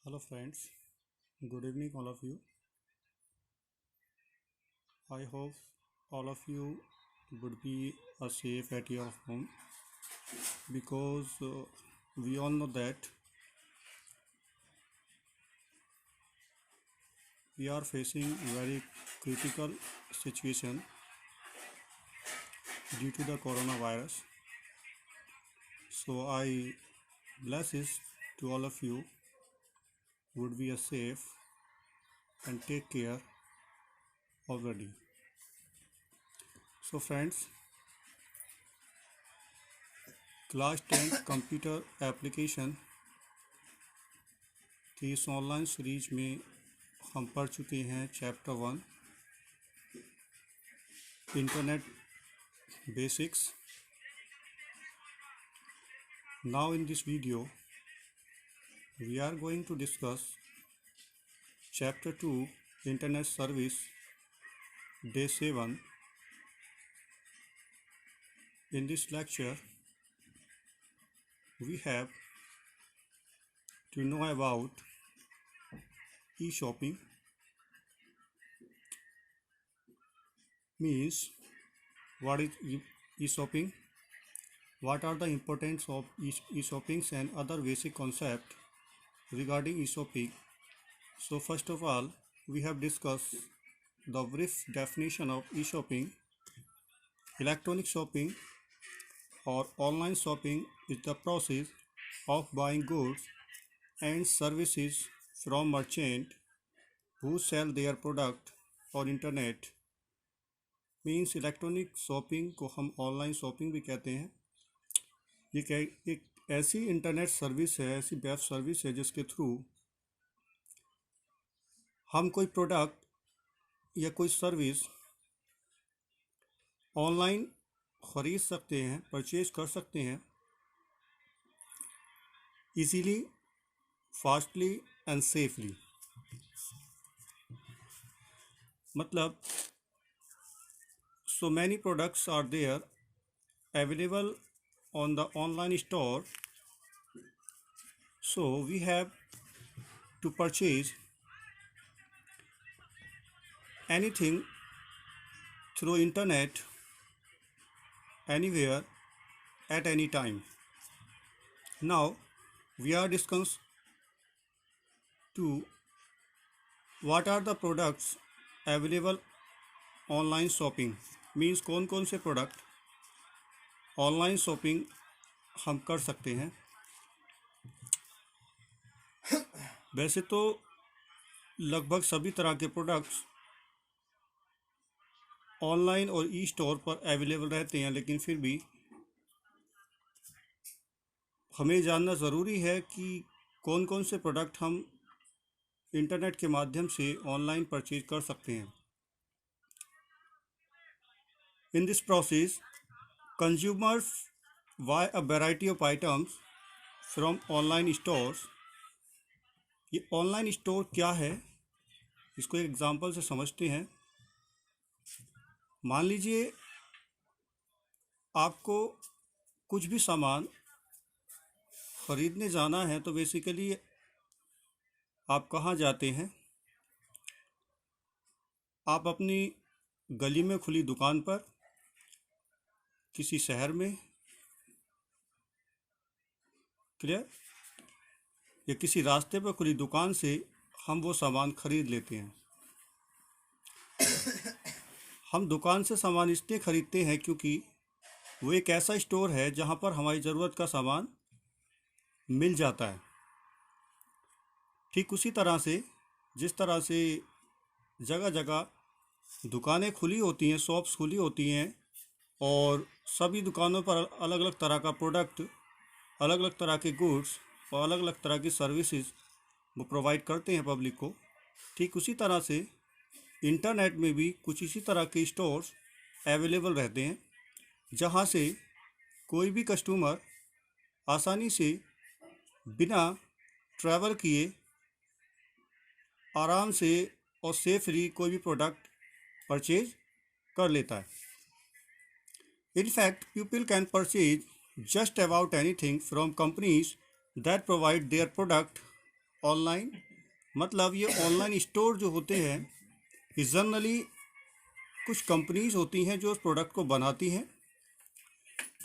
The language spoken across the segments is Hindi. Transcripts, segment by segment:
Hello friends, good evening all of you. I hope all of you would be safe at your home because we all know that we are facing very critical situation due to the coronavirus. So I bless this to all of you would be safe and take care already. So friends, class 10th computer application की इस ऑनलाइन सीरीज में हम पढ़ चुके हैं chapter 1 internet basics. Now in this video we are going to discuss chapter 2 internet service day 7. In this lecture we have to know about e-shopping, means what is e-shopping, what are the importance of e-shoppings and other basic concepts regarding e-shopping. So first of all we have discussed the brief definition of e-shopping. Electronic shopping or online shopping is the process of buying goods and services from merchants who sell their product on internet. Means electronic shopping को हम ऑनलाइन शॉपिंग भी कहते हैं. ये एक ऐसी इंटरनेट सर्विस है, ऐसी वेब सर्विस है जिसके थ्रू हम कोई प्रोडक्ट या कोई सर्विस ऑनलाइन ख़रीद सकते हैं, परचेज कर सकते हैं इजीली, फास्टली एंड सेफली. मतलब so many products are there available on the online store, so we have to purchase anything through internet anywhere at any time. Now we are discussing to what are the products available online shopping. Means कौन कौन से प्रोडक्ट ऑनलाइन शॉपिंग हम कर सकते हैं. वैसे तो लगभग सभी तरह के प्रोडक्ट्स ऑनलाइन और ई स्टोर पर अवेलेबल रहते हैं, लेकिन फिर भी हमें जानना ज़रूरी है कि कौन कौन से प्रोडक्ट हम इंटरनेट के माध्यम से ऑनलाइन परचेज कर सकते हैं. In this process, consumers buy a variety of items from online stores. ये ऑनलाइन स्टोर क्या है, इसको एक एग्जांपल से समझते हैं. मान लीजिए आपको कुछ भी सामान ख़रीदने जाना है, तो बेसिकली आप कहाँ जाते हैं? आप अपनी गली में खुली दुकान पर, किसी शहर में, क्लियर, या किसी रास्ते पर खुली दुकान से हम वो सामान खरीद लेते हैं. हम दुकान से सामान इसलिए ख़रीदते हैं क्योंकि वो एक ऐसा स्टोर है जहाँ पर हमारी ज़रूरत का सामान मिल जाता है. ठीक उसी तरह से जिस तरह से जगह जगह दुकानें खुली होती हैं, शॉप्स खुली होती हैं, और सभी दुकानों पर अलग अलग तरह का प्रोडक्ट, अलग अलग तरह के गुड्स और अलग अलग तरह की सर्विसेज वो प्रोवाइड करते हैं पब्लिक को. ठीक उसी तरह से इंटरनेट में भी कुछ इसी तरह के स्टोर्स अवेलेबल रहते हैं जहां से कोई भी कस्टमर आसानी से बिना ट्रैवल किए आराम से और सेफली कोई भी प्रोडक्ट परचेज कर लेता है. In fact, people can purchase just about anything from companies that provide their product online, मतलब ये ऑनलाइन स्टोर जो होते हैं ये जनरली कुछ कंपनीज होती हैं जो उस प्रोडक्ट को बनाती हैं।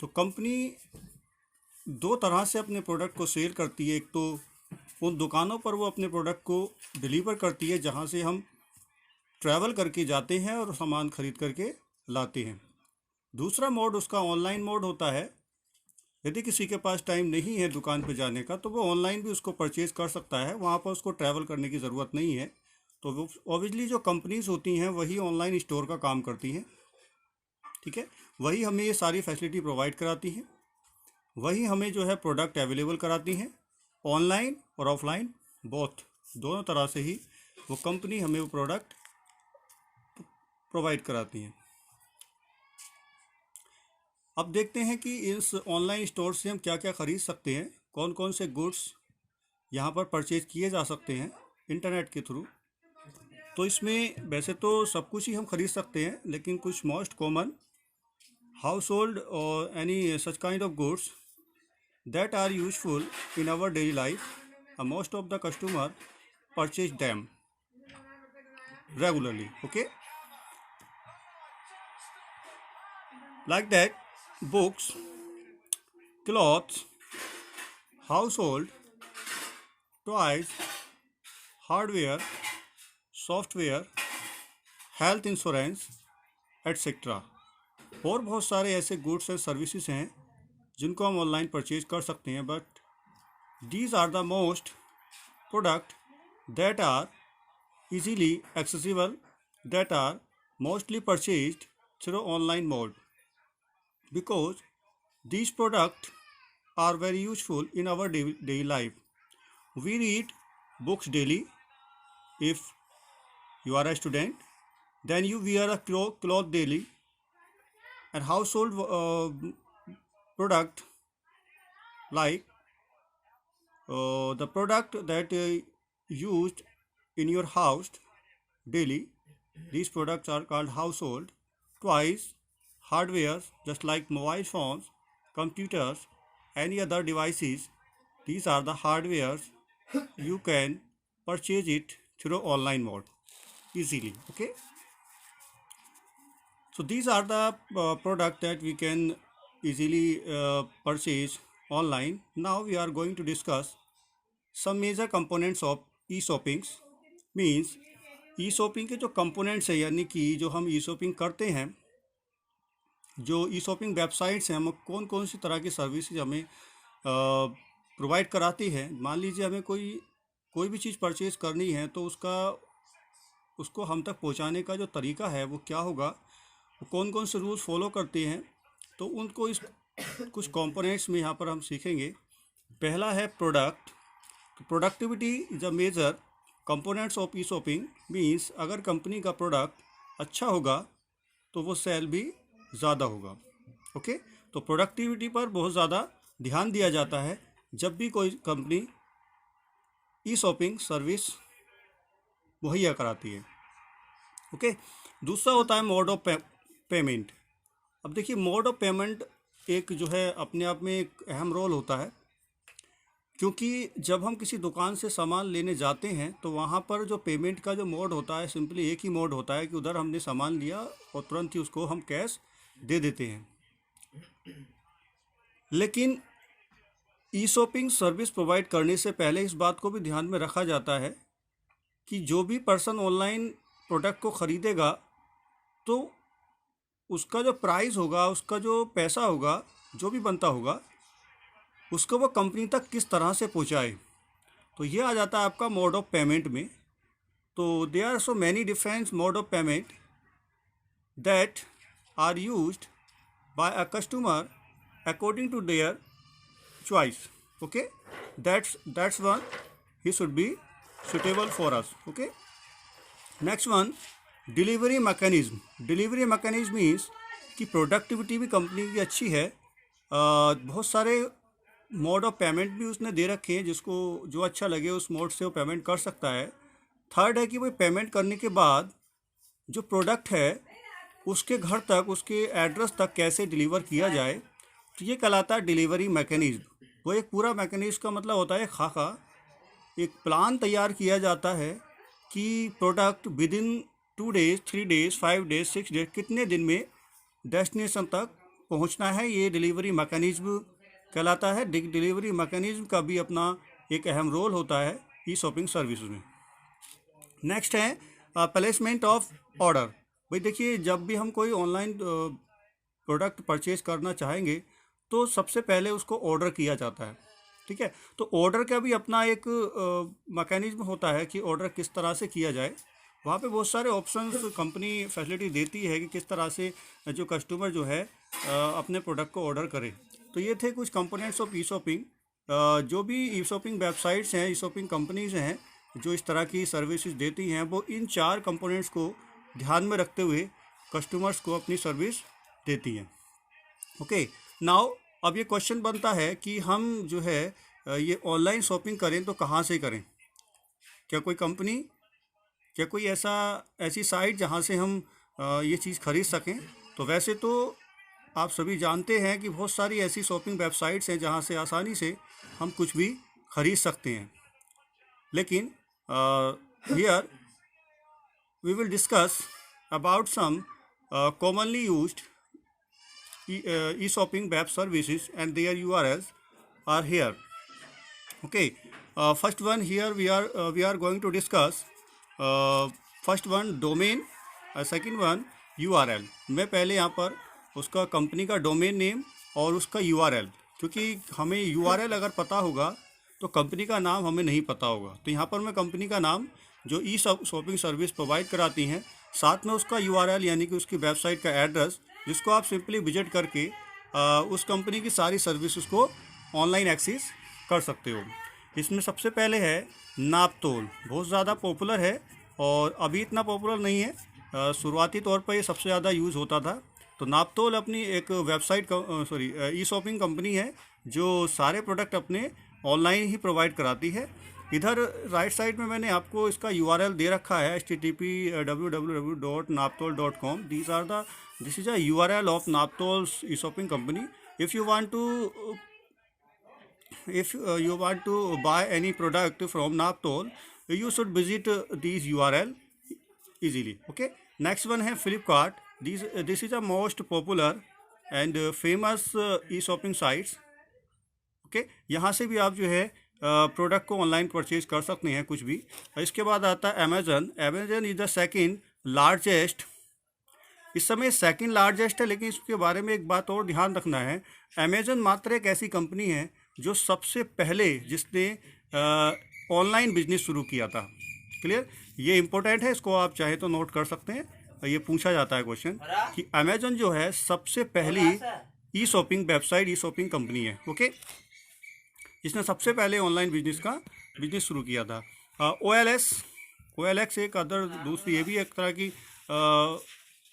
तो कंपनी दो तरह से अपने प्रोडक्ट को सेल करती है। एक तो उन दुकानों पर वो अपने प्रोडक्ट को डिलीवर करती है जहाँ से हम ट्रैवल करके जाते हैं और सामान खरीद करके लाते हैं। दूसरा मोड उसका ऑनलाइन मोड होता है। यदि किसी के पास टाइम नहीं है दुकान पर जाने का तो वो ऑनलाइन भी उसको परचेज़ कर सकता है, वहाँ पर उसको ट्रैवल करने की ज़रूरत नहीं है। तो वो ऑब्वियसली जो कंपनीज होती हैं वही ऑनलाइन स्टोर का काम करती हैं, ठीक है। वही हमें ये सारी फैसिलिटी प्रोवाइड कराती हैं, वही हमें जो है प्रोडक्ट अवेलेबल कराती हैं। ऑनलाइन और ऑफलाइन दोनों तरह से ही वो कंपनी हमें वो प्रोडक्ट प्रोवाइड कराती हैं। अब देखते हैं कि इस ऑनलाइन स्टोर से हम क्या क्या ख़रीद सकते हैं, कौन कौन से गुड्स यहाँ पर परचेज किए जा सकते हैं इंटरनेट के थ्रू। तो इसमें वैसे तो सब कुछ ही हम खरीद सकते हैं, लेकिन कुछ मोस्ट कॉमन हाउस होल्ड और any such kind of goods that are useful in our daily life, most of the customer purchase them regularly, okay, like that books, clothes, household, toys, hardware, software, health insurance etcetera. और बहुत सारे ऐसे गुड्स एंड सर्विसेज हैं जिनको हम ऑनलाइन परचेज कर सकते हैं, but these are the most product that are easily accessible, that are mostly purchased through online mode, because these products are very useful in our daily life. We read books daily. If you are a student, then you wear a cloth daily. And household product like the product that used in your house daily, these products are called household. Toys, hardware, just like mobile phones, computers, any other devices, these are the hardwares. You can purchase it through online mode easily, okay. So these are the product that we can easily purchase online. Now we are going to discuss some major components of e-shopping. Means E shopping के जो कंपोनेंट्स है, यानी कि जो हम ई शॉपिंग करते हैं, जो ई शॉपिंग वेबसाइट्स हैं, हम कौन कौन सी तरह की सर्विसेज हमें प्रोवाइड कराती है। मान लीजिए हमें कोई भी चीज़ परचेज़ करनी है तो उसको हम तक पहुंचाने का जो तरीका है वो क्या होगा, वो कौन कौन से रूल्स फॉलो करते हैं, तो उनको इस कुछ कंपोनेंट्स में यहाँ पर हम सीखेंगे। पहला है product. Productivity is a major components of e shopping. Means अगर कंपनी का प्रोडक्ट अच्छा होगा तो वो सेल भी ज़्यादा होगा, ओके। तो प्रोडक्टिविटी पर बहुत ज़्यादा ध्यान दिया जाता है जब भी कोई कंपनी ई शॉपिंग सर्विस मुहैया कराती है, ओके। दूसरा होता है मोड ऑफ पेमेंट। अब देखिए, मोड ऑफ पेमेंट एक जो है अपने आप में एक अहम रोल होता है, क्योंकि जब हम किसी दुकान से सामान लेने जाते हैं तो वहाँ पर जो पेमेंट का जो मोड होता है, सिंपली एक ही मोड होता है कि उधर हमने सामान लिया और तुरंत ही उसको हम कैश दे देते हैं। लेकिन ई शॉपिंग सर्विस प्रोवाइड करने से पहले इस बात को भी ध्यान में रखा जाता है कि जो भी पर्सन ऑनलाइन प्रोडक्ट को ख़रीदेगा तो उसका जो प्राइस होगा, उसका जो पैसा होगा, जो भी बनता होगा, उसको वो कंपनी तक किस तरह से पहुंचाए। तो ये आ जाता है आपका मोड ऑफ पेमेंट में। तो there are so many different mode of payment that are used by a customer according to their choice, okay. That's one he should be suitable for us, okay. Next one, delivery mechanism. Delivery mechanism means कि प्रोडक्टिविटी भी कंपनी की अच्छी है। बहुत सारे मोड ऑफ पेमेंट भी उसने दे रखे हैं, जिसको जो अच्छा लगे उस मोड से वो पेमेंट कर सकता है। थर्ड है कि वो पेमेंट करने के बाद जो प्रोडक्ट है उसके घर तक, उसके एड्रेस तक कैसे डिलीवर किया जाए, तो ये कहलाता है डिलीवरी मैकेनिज्म। वो एक पूरा मैकेनिज्म का मतलब होता है खाका एक प्लान तैयार किया जाता है कि product with in 2 days, 3 days, 5 days, 6 days, कितने दिन में डेस्टिनेशन तक पहुंचना है। ये डिलीवरी मैकेनिज्म कहलाता है। डिलीवरी मैकेनिज्म का भी अपना एक अहम रोल होता है ई शॉपिंग सर्विस में। नेक्स्ट है प्लेसमेंट ऑफ ऑर्डर। भाई देखिए, जब भी हम कोई ऑनलाइन प्रोडक्ट परचेज करना चाहेंगे तो सबसे पहले उसको ऑर्डर किया जाता है, ठीक है। तो ऑर्डर का भी अपना एक मैकेनिज्म होता है कि ऑर्डर किस तरह से किया जाए। वहाँ पे बहुत सारे ऑप्शंस कंपनी फैसिलिटी देती है कि किस तरह से जो कस्टमर जो है अपने प्रोडक्ट को ऑर्डर करे। तो ये थे कुछ कंपोनेंट्स ऑफ ई शॉपिंग। जो भी ई शॉपिंग वेबसाइट्स हैं, ई शॉपिंग कंपनीज हैं जो इस तरह की सर्विसेज देती हैं, वो इन 4 कंपोनेंट्स को ध्यान में रखते हुए कस्टमर्स को अपनी सर्विस देती हैं। ओके, नाउ अब ये क्वेश्चन बनता है कि हम जो है ये ऑनलाइन शॉपिंग करें तो कहाँ से करें। क्या कोई कंपनी, क्या कोई ऐसी साइट जहाँ से हम ये चीज़ खरीद सकें। तो वैसे तो आप सभी जानते हैं कि बहुत सारी ऐसी शॉपिंग वेबसाइट्स हैं जहाँ से आसानी से हम कुछ भी खरीद सकते हैं। लेकिन here we will discuss about some commonly used e-shopping web services and their URLs are here. Okay, first one here we are going to discuss first one domain, second one URL. मैं पहले यहाँ पर उसका कंपनी का डोमेन नेम और उसका URL, क्योंकि हमें URL अगर पता होगा तो कंपनी का नाम हमें नहीं पता होगा। तो यहाँ पर मैं कंपनी का नाम जो ई शॉपिंग सर्विस प्रोवाइड कराती हैं, साथ में उसका URL यानी कि उसकी वेबसाइट का एड्रेस, जिसको आप सिंपली विजिट करके उस कंपनी की सारी सर्विसेज को ऑनलाइन एक्सेस कर सकते हो। इसमें सबसे पहले है नापतोल। बहुत ज़्यादा पॉपुलर है और अभी इतना पॉपुलर नहीं है। शुरुआती तौर पर ये सबसे ज़्यादा यूज़ होता था। तो नापतोल अपनी एक वेबसाइट ई शॉपिंग कंपनी है जो सारे प्रोडक्ट अपने ऑनलाइन ही प्रोवाइड कराती है। इधर राइट साइड में मैंने आपको इसका URL दे रखा है http://www.naptol.com। This is a URL of Naaptol e shopping company. If you want to buy any product from Naaptol, you should visit these URL easily. Okay, next one है Flipkart. This is a most popular and famous e-shopping sites. Okay, यहाँ से भी आप जो है प्रोडक्ट को ऑनलाइन परचेज कर सकते हैं कुछ भी। इसके बाद आता है Amazon. Amazon is the second largest, इस समय सेकंड लार्जेस्ट है। लेकिन इसके बारे में एक बात और ध्यान रखना है, अमेजन मात्र एक ऐसी कंपनी है जो सबसे पहले जिसने ऑनलाइन बिजनेस शुरू किया था। क्लियर, ये इंपॉर्टेंट है, इसको आप चाहे तो नोट कर सकते हैं। ये पूछा जाता है क्वेश्चन कि अमेजन जो है सबसे पहली ई शॉपिंग वेबसाइट, ई शॉपिंग कंपनी है। ओके, जिसने सबसे पहले ऑनलाइन बिजनेस शुरू किया था। OLX एक अदर दूसरी, ये भी एक तरह की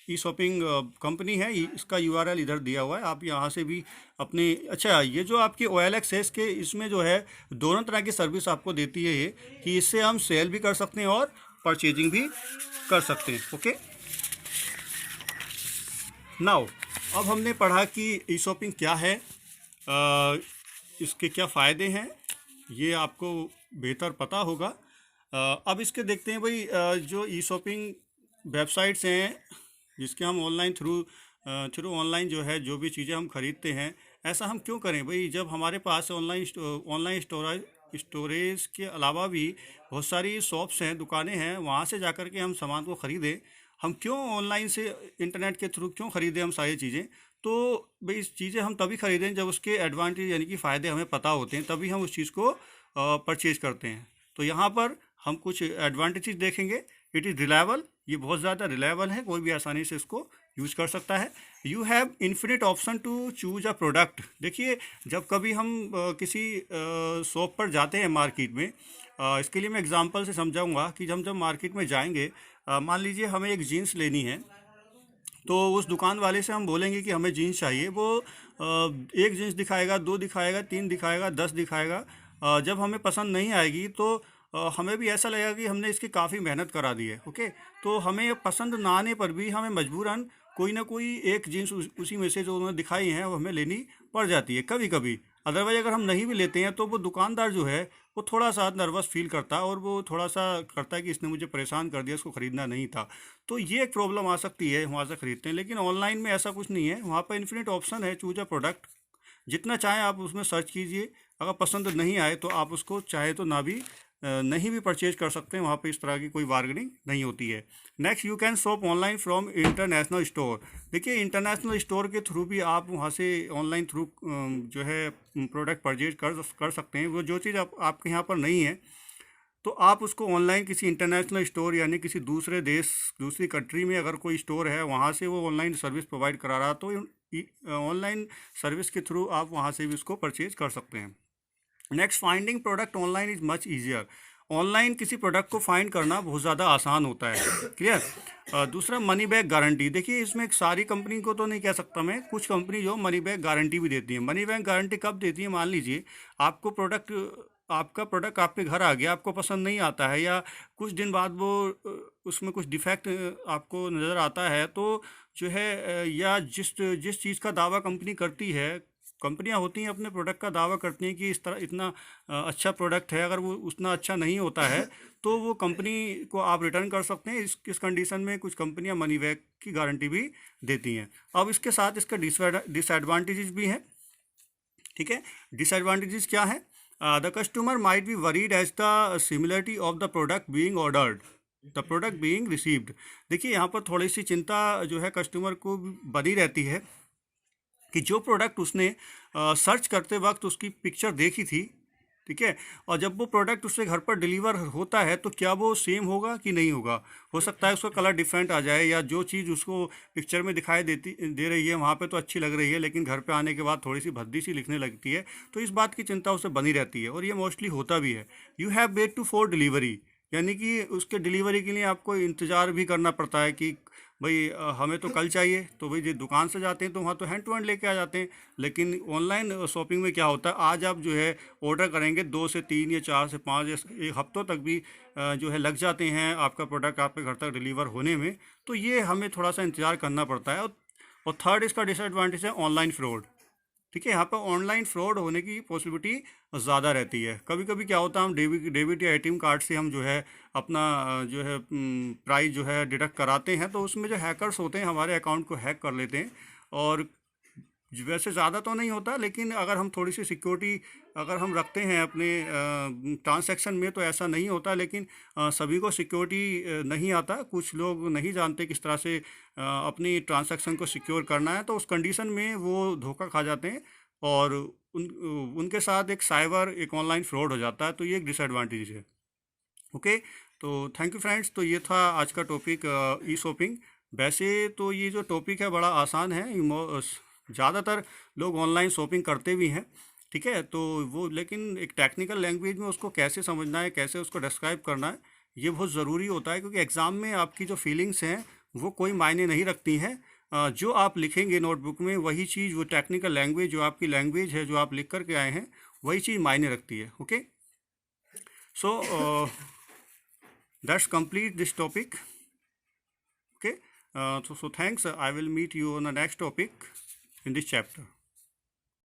ई शॉपिंग कंपनी है। इसका URL इधर दिया हुआ है, आप यहाँ से भी अपने अच्छा, ये जो आपकी OLX है, इसके इसमें जो है दोनों तरह की सर्विस आपको देती है ये, कि इससे हम सेल भी कर सकते हैं और परचेजिंग भी कर सकते हैं। ओके, नाउ अब हमने पढ़ा कि ई शॉपिंग क्या है, इसके क्या फ़ायदे हैं, ये आपको बेहतर पता होगा। अब इसके देखते हैं भाई, जो ई शॉपिंग वेबसाइट्स हैं जिसके हम ऑनलाइन थ्रू ऑनलाइन जो है जो भी चीज़ें हम खरीदते हैं, ऐसा हम क्यों करें भाई। जब हमारे पास ऑनलाइन स्टोरेज के अलावा भी बहुत सारी शॉप्स हैं, दुकानें हैं, वहाँ से जाकर के हम सामान को ख़रीदें। हम क्यों ऑनलाइन से इंटरनेट के थ्रू क्यों ख़रीदें हम सारी चीज़ें। तो भाई चीज़ें हम तभी ख़रीदें जब उसके एडवांटेज यानी कि फ़ायदे हमें पता होते हैं, तभी हम उस चीज़ को परचेज करते हैं। तो यहाँ पर हम कुछ एडवांटेजेस देखेंगे। इट इज़ रिलायबल, ये बहुत ज़्यादा रिलायबल है, कोई भी आसानी से इसको यूज़ कर सकता है। You have infinite option to choose a product. देखिए, जब कभी हम किसी शॉप पर जाते हैं मार्केट में, इसके लिए मैं एग्जांपल से समझाऊंगा कि जब मार्केट में जाएंगे, मान लीजिए हमें एक जीन्स लेनी है, तो उस दुकान वाले से हम बोलेंगे कि हमें जीन्स चाहिए। वो एक जीन्स दिखाएगा, 2 दिखाएगा, 3 दिखाएगा, 10 दिखाएगा। जब हमें पसंद नहीं आएगी तो हमें भी ऐसा लगेगा कि हमने इसकी काफ़ी मेहनत करा दी है। ओके, तो हमें पसंद ना आने पर भी हमें मजबूरन कोई ना कोई एक जीन्स उसी में से जो उन्होंने दिखाई हैं वो हमें लेनी पड़ जाती है कभी कभी। अदरवाइज अगर हम नहीं भी लेते हैं तो वो दुकानदार जो है वो थोड़ा सा नर्वस फील करता है और वो थोड़ा सा करता है कि इसने मुझे परेशान कर दिया, इसको ख़रीदना नहीं था। तो ये एक प्रॉब्लम आ सकती है वहाँ से ख़रीदते हैं। लेकिन ऑनलाइन में ऐसा कुछ नहीं है, वहाँ पर इन्फिनिट ऑप्शन है, चूज अ प्रोडक्ट, जितना चाहें आप उसमें सर्च कीजिए। अगर पसंद नहीं आए तो आप उसको चाहे तो ना भी नहीं भी परचेज कर सकते हैं, वहाँ पे इस तरह की कोई बार्गेनिंग नहीं होती है। Next, you can shop online from international store. देखिए इंटरनेशनल स्टोर के थ्रू भी आप वहाँ से ऑनलाइन थ्रू जो है प्रोडक्ट परचेज कर सकते हैं। वो जो चीज़ आपके यहाँ पर नहीं है तो आप उसको ऑनलाइन किसी इंटरनेशनल स्टोर यानी किसी दूसरे देश, दूसरी कंट्री में अगर कोई स्टोर है वहाँ से वो ऑनलाइन सर्विस प्रोवाइड करा रहा तो ऑनलाइन सर्विस के थ्रू आप वहाँ से भी उसको परचेज कर सकते हैं। Next, finding product online is much easier. Online किसी प्रोडक्ट को फाइंड करना बहुत ज़्यादा आसान होता है। क्लियर। दूसरा, मनी बैक गारंटी। देखिए इसमें सारी कंपनी को तो नहीं कह सकता मैं, कुछ कंपनी जो मनी बैक गारंटी भी देती है। मनी बैक गारंटी कब देती है? मान लीजिए आपका प्रोडक्ट आपके घर आ गया, आपको पसंद नहीं आता है या कुछ दिन बाद वो उसमें कुछ डिफेक्ट आपको नज़र आता है तो जो है या जिस जिस चीज़ का दावा कंपनी करती है, कंपनियां होती हैं अपने प्रोडक्ट का दावा करती हैं कि इस तरह इतना अच्छा प्रोडक्ट है, अगर वो उतना अच्छा नहीं होता है तो वो कंपनी को आप रिटर्न कर सकते हैं। इस कंडीशन में कुछ कंपनियां मनी बैक की गारंटी भी देती हैं। अब इसके साथ इसका डिसएडवांटेजेस भी हैं। ठीक है, डिसएडवांटेजेस क्या है? The customer might be worried as the similarity of the product being ordered the product being received. देखिए यहाँ पर थोड़ी सी चिंता जो है कस्टमर को बनी रहती है कि जो प्रोडक्ट उसने सर्च करते वक्त उसकी पिक्चर देखी थी, ठीक है, और जब वो प्रोडक्ट उसके घर पर डिलीवर होता है तो क्या वो सेम होगा कि नहीं होगा। हो सकता है उसका कलर डिफरेंट आ जाए या जो चीज़ उसको पिक्चर में दिखाई दे रही है वहाँ पे तो अच्छी लग रही है लेकिन घर पे आने के बाद थोड़ी सी भद्दी सी लिखने लगती है। तो इस बात की चिंता उसे बनी रहती है और ये मोस्टली होता भी है। You have wait to for delivery, यानी कि उसके डिलीवरी के लिए आपको इंतज़ार भी करना पड़ता है कि भाई हमें तो कल चाहिए, तो भाई जो दुकान से जाते हैं तो वहाँ तो हैंड टू हैंड लेके आ जाते हैं। लेकिन ऑनलाइन शॉपिंग में क्या होता है, आज आप जो है ऑर्डर करेंगे 2 से 3 या 4 से 5 या 1 हफ्तों तक भी जो है लग जाते हैं आपका प्रोडक्ट आपके घर तक डिलीवर होने में। तो ये हमें थोड़ा सा इंतज़ार करना पड़ता है। और थर्ड इसका डिसएडवांटेज है ऑनलाइन फ्रॉड। ठीक है, यहाँ पर ऑनलाइन फ्रॉड होने की पॉसिबिलिटी ज़्यादा रहती है। कभी कभी क्या होता है, हम डेबिट या एटीएम कार्ड से हम जो है अपना जो है प्राइस जो है डिडक्ट कराते हैं तो उसमें जो हैकर्स होते हैं हमारे अकाउंट को हैक कर लेते हैं। और वैसे ज़्यादा तो नहीं होता लेकिन अगर हम थोड़ी सी सिक्योरिटी अगर हम रखते हैं अपने ट्रांसैक्शन में तो ऐसा नहीं होता। लेकिन सभी को सिक्योरिटी नहीं आता, कुछ लोग नहीं जानते किस तरह से अपनी ट्रांसैक्शन को सिक्योर करना है, तो उस कंडीशन में वो धोखा खा जाते हैं और उनके साथ एक ऑनलाइन फ्रॉड हो जाता है। तो ये एक डिसएडवांटेज है। ओके, तो थैंक यू फ्रेंड्स। तो ये था आज का टॉपिक ई शॉपिंग। वैसे तो ये जो टॉपिक है बड़ा आसान है, ज़्यादातर लोग ऑनलाइन शॉपिंग करते भी हैं। ठीक है, तो वो लेकिन एक टेक्निकल लैंग्वेज में उसको कैसे समझना है, कैसे उसको डिस्क्राइब करना है, ये बहुत ज़रूरी होता है। क्योंकि एग्ज़ाम में आपकी जो फीलिंग्स हैं वो कोई मायने नहीं रखती हैं। जो आप लिखेंगे नोटबुक में वही चीज़, वो टेक्निकल लैंग्वेज जो आपकी लैंग्वेज है जो आप लिख करके आए हैं वही चीज़ मायने रखती है। Okay, so that's complete this topic. Okay, so thanks. I will meet you on the next topic in this chapter.